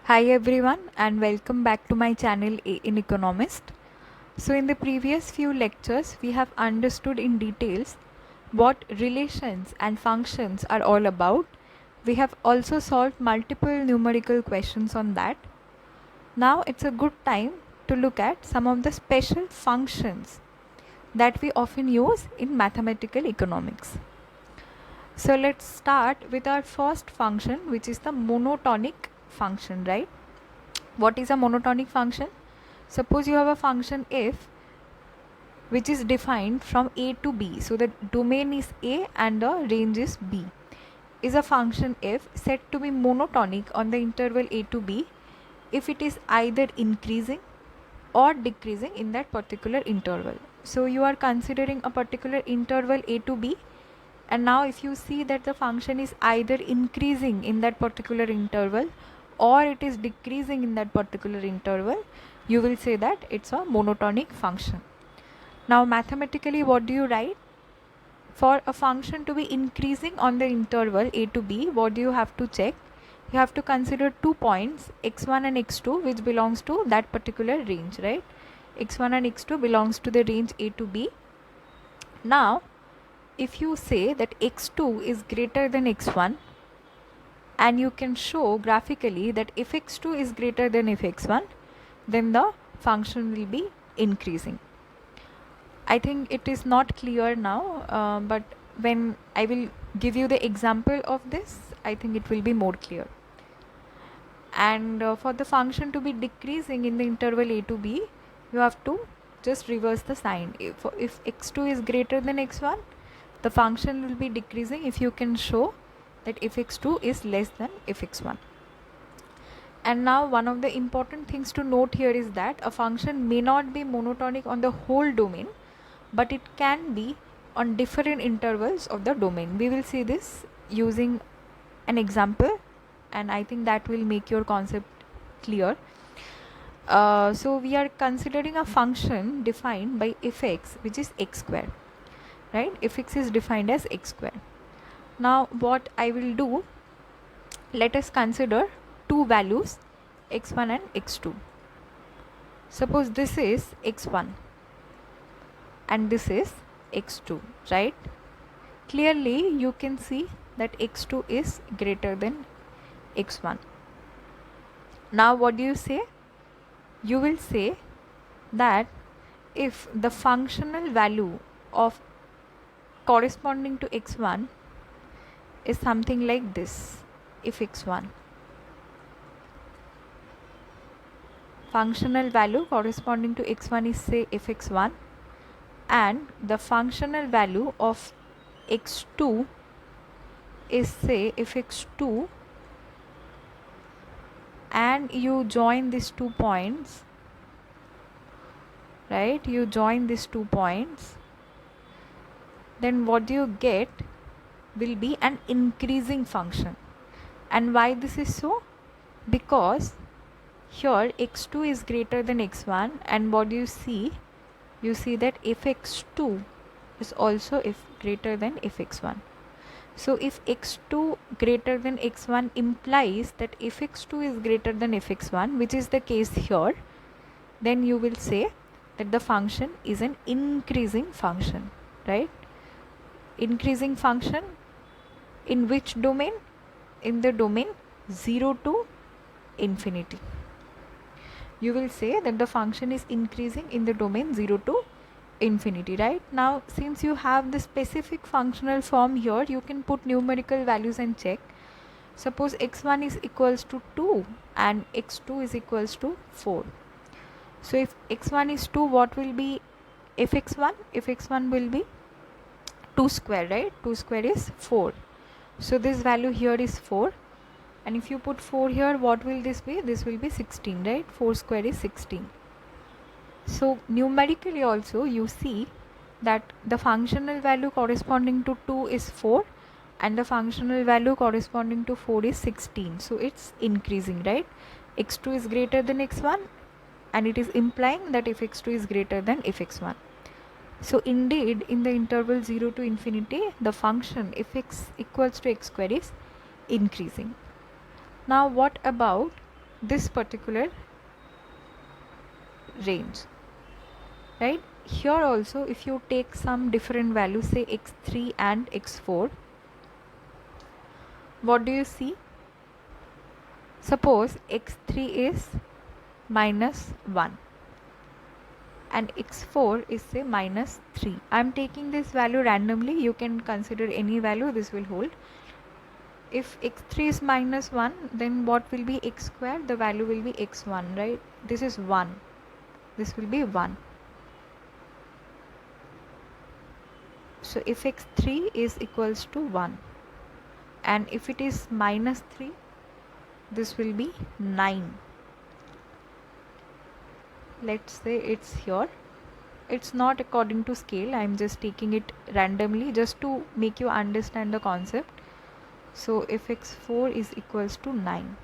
Hi everyone and welcome back to my channel in Economist. So in the previous few lectures we have understood in details what relations and functions are all about. We have also solved multiple numerical questions on that. Now it's a good time to look at some of the special functions that we often use in mathematical economics. So let's start with our first function, which is the monotonic function, right? What is a monotonic function? Suppose you have a function f which is defined from a to b. So the domain is a and the range is b. Is a function f said to be monotonic on the interval a to b if it is either increasing or decreasing in that particular interval. So you are considering a particular interval a to b, and now if you see that the function is either increasing in that particular interval or it is decreasing in that particular interval, you will say that it's a monotonic function. Now mathematically, what do you write? For a function to be increasing on the interval a to b, what do you have to check? You have to consider 2 points, x1 and x2, which belongs to that particular range, right? x1 and x2 belongs to the range a to b. Now if you say that x2 is greater than x1, and you can show graphically that if x2 is greater than if x1, then the function will be increasing. I think it is not clear now, but when I will give you the example of this, I think it will be more clear. And for the function to be decreasing in the interval a to b, you have to just reverse the sign. If x2 is greater than x1, the function will be decreasing if you can show that if x2 is less than if x1. And now one of the important things to note here is that a function may not be monotonic on the whole domain, but it can be on different intervals of the domain. We will see this using an example, and I think that will make your concept clear. So we are considering a function defined by f(x), which is x square, right? f(x) is defined as x square. Now what I will do, let us consider two values, x1 and x2. Suppose this is x1 and this is x2, right? Clearly you can see that x2 is greater than x1. Now what do you say? You will say that if the functional value of corresponding to x1 is something like this, if x1, functional value corresponding to x1 is say if x1, and the functional value of x2 is say if x2, and you join these 2 points, right? You join these 2 points, then what you get will be an increasing function. And why this is so? Because here x2 is greater than x1, and what do you see? You see that if x2 is also if greater than if x1. So if x2 greater than x1 implies that if x2 is greater than if x1, which is the case here, then you will say that the function is an increasing function, right? Increasing function in which domain? In the domain 0 to infinity. You will say that the function is increasing in the domain 0 to infinity, right? Now since you have the specific functional form here, you can put numerical values and check. Suppose x1 is equals to 2 and x2 is equals to 4. So if x1 is 2, what will be if x1? If x1 will be 2 square, right? 2 square is 4. So this value here is 4, and if you put 4 here, what will this be? This will be 16, right? 4 square is 16. So numerically also you see that the functional value corresponding to 2 is 4 and the functional value corresponding to 4 is 16. So it's increasing, right? x2 is greater than x1, and it is implying that if x2 is greater than if x1. So indeed in the interval 0 to infinity, the function if x equals to x square is increasing. Now what about this particular range, right? Here also, if you take some different values, say x3 and x4, what do you see? Suppose x3 is -1 and x4 is say -3. I am taking this value randomly. You can consider any value, this will hold. If x3 is -1, then what will be x squared? The value will be x1, right? This is 1. This will be 1. So if x3 is equals to 1 and if it is -3, this will be 9. Let's say it's here. It's not according to scale. I'm just taking it randomly just to make you understand the concept. So if x4 is equals to 9.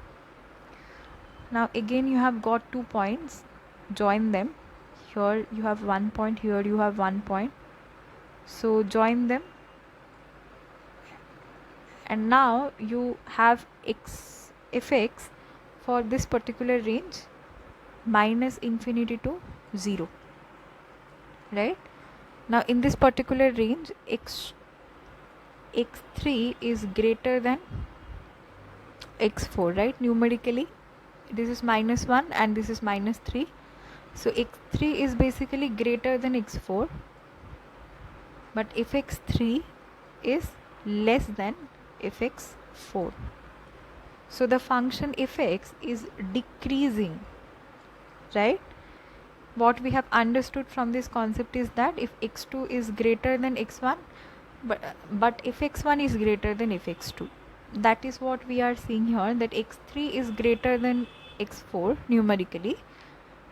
Now again you have got 2 points. Join them. Here you have 1 point, here you have 1 point. So join them. And now you have f(x) for this particular range -infinity to 0, right? Now in this particular range, x3 is greater than x4, right? Numerically this is -1 and this is -3. So x3 is basically greater than x4, but if x3 is less than fx4. So the function fx is decreasing, right? What we have understood from this concept is that if x2 is greater than x1, but if x1 is greater than fx2, that is what we are seeing here, that x3 is greater than x4 numerically,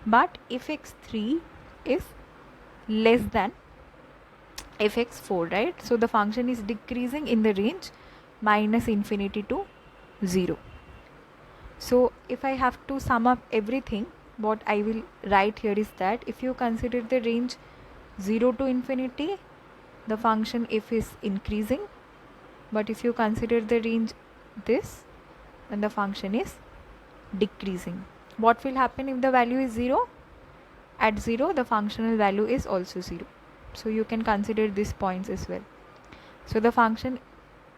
but if x3 is less than fx4, right? So the function is decreasing in the range -infinity to 0. So if I have to sum up everything, what I will write here is that if you consider the range 0 to infinity, the function f is increasing, but if you consider the range this, then the function is decreasing. What will happen if the value is 0? At 0, the functional value is also 0. So you can consider these points as well. So the function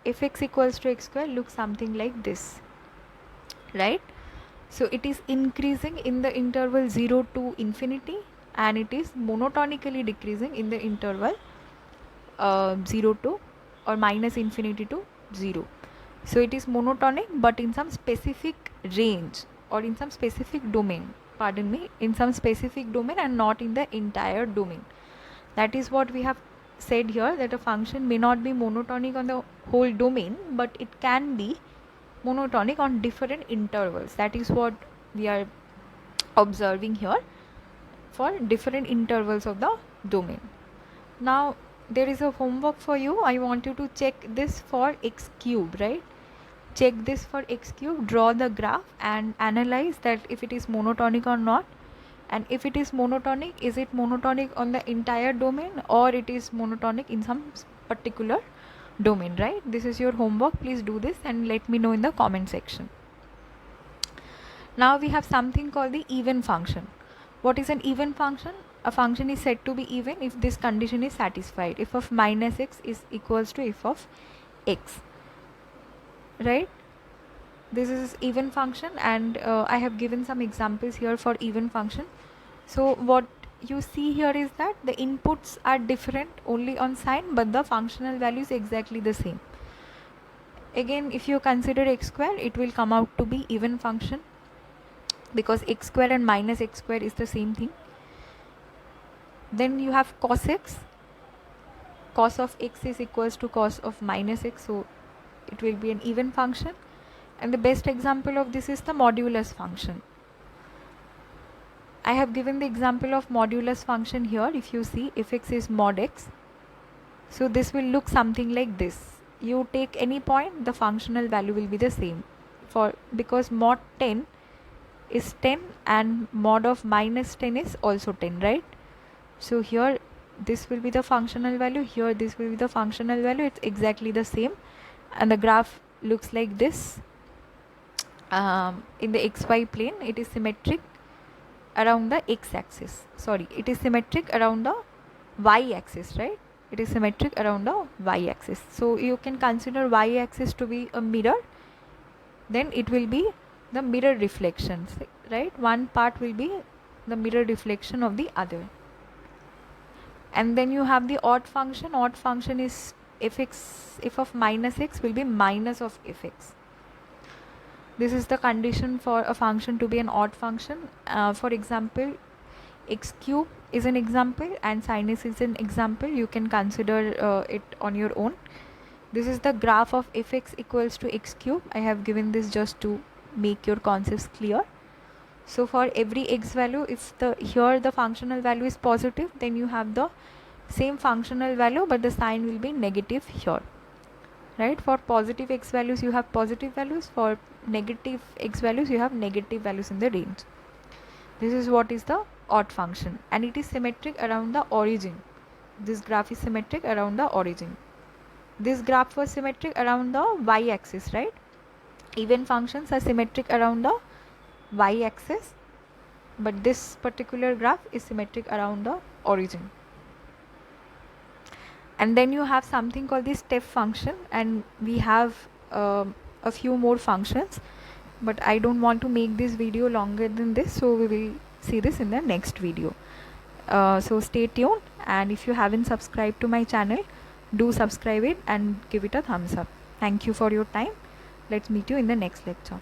fx equals to x square looks something like this, right? So it is increasing in the interval 0 to infinity and it is monotonically decreasing in the interval 0 to or -infinity to 0. So it is monotonic but in some specific range or in some specific domain, pardon me, in some specific domain and not in the entire domain. That is what we have said here, that a function may not be monotonic on the whole domain, but it can be monotonic on different intervals. That is what we are observing here for different intervals of the domain. Now there is a homework for you. I want you to check this for x cube, right? Check this for x cube, draw the graph and analyze that if it is monotonic or not. And if it is monotonic, is it monotonic on the entire domain or it is monotonic in some particular domain, right? This is your homework. Please do this and let me know in the comment section. Now we have something called the even function. What is an even function? A function is said to be even if this condition is satisfied. F of -x is equals to f of x, right? This is even function and I have given some examples here for even function. So what you see here is that the inputs are different only on sign, but the functional value is exactly the same. Again, if you consider x square, it will come out to be even function because x square and -x square is the same thing. Then you have cos x. Cos of x is equals to cos of -x, so it will be an even function. And the best example of this is the modulus function. I have given the example of modulus function here. If you see, if x is mod x, so this will look something like this. You take any point, the functional value will be the same. Because mod 10 is 10 and mod of -10 is also 10, right? So here this will be the functional value, here this will be the functional value. It's exactly the same and the graph looks like this. in the xy plane, it is symmetric around the x-axis. Sorry, it is symmetric around the y-axis, right? It is symmetric around the y-axis. So you can consider y-axis to be a mirror. Then it will be the mirror reflections, right? One part will be the mirror reflection of the other. And then you have the odd function. Odd function is f of minus x will be minus of fx. This is the condition for a function to be an odd function. For example, x cube is an example and sin x is an example. You can consider it on your own. This is the graph of fx equals to x cube. I have given this just to make your concepts clear. So for every x value, if here the functional value is positive, then you have the same functional value, but the sign will be negative here, right? For positive x values you have positive values, for negative x values you have negative values in the range. This is what is the odd function, and it is symmetric around the origin. This graph is symmetric around the origin. This graph was symmetric around the y-axis, right? Even functions are symmetric around the y-axis, but this particular graph is symmetric around the origin. And then you have something called the step function, and we have a few more functions, but I don't want to make this video longer than this, so we will see this in the next video. So stay tuned, and if you haven't subscribed to my channel, do subscribe it and give it a thumbs up. Thank you for your time. Let's meet you in the next lecture.